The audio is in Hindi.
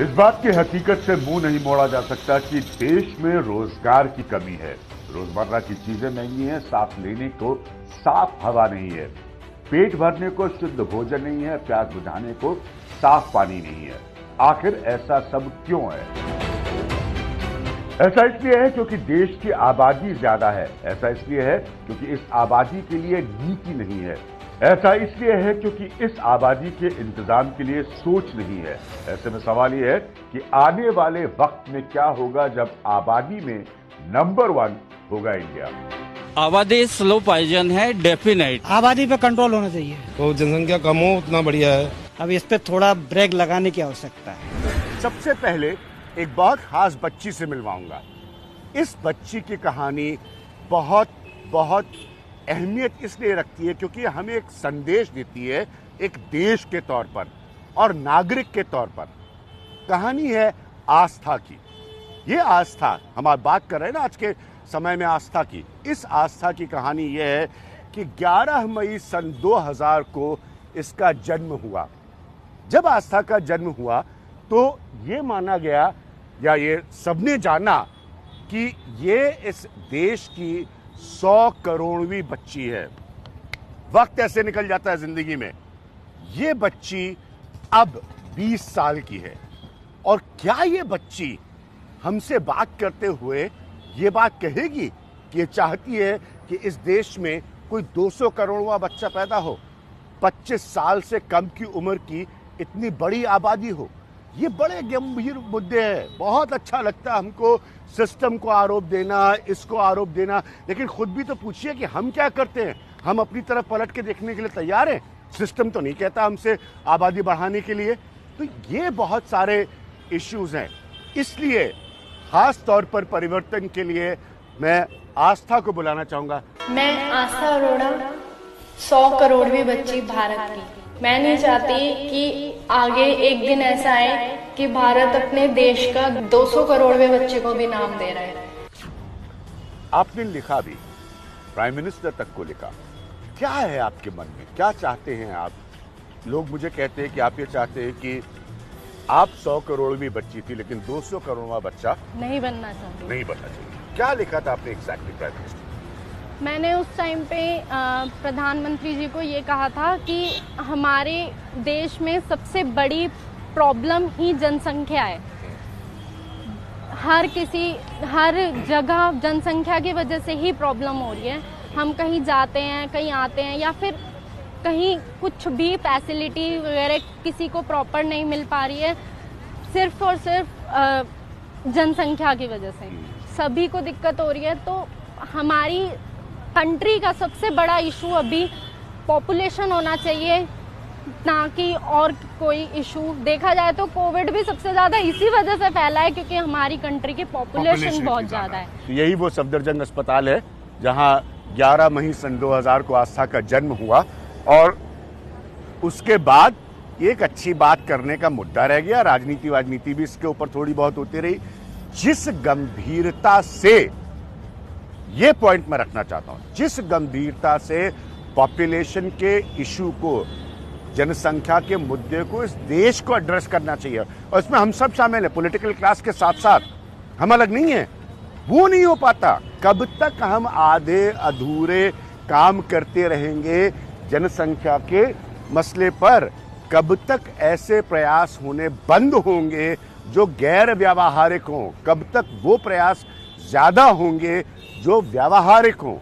इस बात की हकीकत से मुंह नहीं मोड़ा जा सकता कि देश में रोजगार की कमी है। रोजमर्रा की चीजें महंगी हैं, सांस लेने को साफ हवा नहीं है, पेट भरने को शुद्ध भोजन नहीं है, प्यास बुझाने को साफ पानी नहीं है। आखिर ऐसा सब क्यों है? ऐसा इसलिए है क्योंकि देश की आबादी ज्यादा है। ऐसा इसलिए है क्योंकि इस आबादी के लिए नीति नहीं है। ऐसा इसलिए है क्योंकि इस आबादी के इंतजाम के लिए सोच नहीं है। ऐसे में सवाल यह है कि आने वाले वक्त में क्या होगा जब आबादी में नंबर 1 होगा इंडिया। आबादी स्लो पॉइजन है, डेफिनेट आबादी पे कंट्रोल होना चाहिए। तो जनसंख्या कम हो उतना बढ़िया है। अब इस पे थोड़ा ब्रेक लगाने की आवश्यकता है। सबसे पहले एक बहुत खास बच्ची से मिलवाऊंगा। इस बच्ची की कहानी बहुत बहुत अहमियत इसलिए रखती है क्योंकि हमें एक संदेश देती है, एक देश के तौर पर और नागरिक के तौर पर। कहानी है आस्था की। ये आस्था, हम आज बात कर रहे हैं ना आज के समय में आस्था की। इस आस्था की कहानी यह है कि 11 मई सन 2000 को इसका जन्म हुआ। जब आस्था का जन्म हुआ तो ये माना गया या ये सबने जाना कि ये इस देश की 100 करोड़वीं बच्ची है। वक्त ऐसे निकल जाता है जिंदगी में। ये बच्ची अब 20 साल की है और क्या ये बच्ची हमसे बात करते हुए ये बात कहेगी कि ये चाहती है कि इस देश में कोई 200 करोड़वां बच्चा पैदा हो, 25 साल से कम की उम्र की इतनी बड़ी आबादी हो। ये बड़े गंभीर मुद्दे हैं। बहुत अच्छा लगता है हमको सिस्टम को आरोप देना, इसको आरोप देना, लेकिन खुद भी तो पूछिए कि हम क्या करते हैं। हम अपनी तरफ पलट के देखने के लिए तैयार हैं? सिस्टम तो नहीं कहता हमसे आबादी बढ़ाने के लिए। तो ये बहुत सारे इश्यूज हैं। इसलिए खास तौर पर परिवर्तन के लिए मैं आस्था को बुलाना चाहूंगा। मैं आस्था अरोड़ा, 100 करोड़वीं बच्ची भारत की। मैं नहीं चाहती कि आगे एक दिन ऐसा आए कि भारत अपने देश का 200 करोड़वें बच्चे को भी नाम दे रहा है। आपने लिखा भी, प्राइम मिनिस्टर तक को लिखा। क्या है आपके मन में, क्या चाहते हैं आप? लोग मुझे कहते हैं कि आप ये चाहते हैं कि आप 100 करोड़वीं बच्ची थी लेकिन 200 करोड़वां बच्चा नहीं बनना चाहती। नहीं बनना चाहिए। क्या लिखा था आपने एग्जैक्टली प्राइम मिनिस्टर? मैंने उस टाइम पे प्रधानमंत्री जी को ये कहा था कि हमारे देश में सबसे बड़ी प्रॉब्लम ही जनसंख्या है। हर जगह जनसंख्या की वजह से ही प्रॉब्लम हो रही है। हम कहीं जाते हैं, कहीं आते हैं, या फिर कहीं कुछ भी फैसिलिटी वगैरह किसी को प्रॉपर नहीं मिल पा रही है, सिर्फ और सिर्फ जनसंख्या की वजह से सभी को दिक्कत हो रही है। तो हमारी कंट्री का सबसे बड़ा इशू अभी पॉपुलेशन होना चाहिए, ना कि और कोई इशू। देखा जाए तो कोविड भी सबसे ज़्यादा इसी वजह से फैला है क्योंकि हमारी कंट्री की पॉपुलेशन बहुत ज़्यादा है। तो यही वो सफदरजंग अस्पताल है जहां 11 मई सन 2000 को आस्था का जन्म हुआ और उसके बाद एक अच्छी बात करने का मुद्दा रह गया। राजनीति भी इसके ऊपर थोड़ी बहुत होती रही। जिस गंभीरता से, ये पॉइंट मैं रखना चाहता हूं, जिस गंभीरता से पॉपुलेशन के इशू को, जनसंख्या के मुद्दे को इस देश को एड्रेस करना चाहिए और इसमें हम सब शामिल हैं। पॉलिटिकल क्लास के साथ साथ हम अलग नहीं हैं। वो नहीं हो पाता। कब तक हम आधे अधूरे काम करते रहेंगे जनसंख्या के मसले पर? कब तक ऐसे प्रयास होने बंद होंगे जो गैर व्यावहारिक हों? कब तक वो प्रयास ज्यादा होंगे जो व्यावहारिक हों?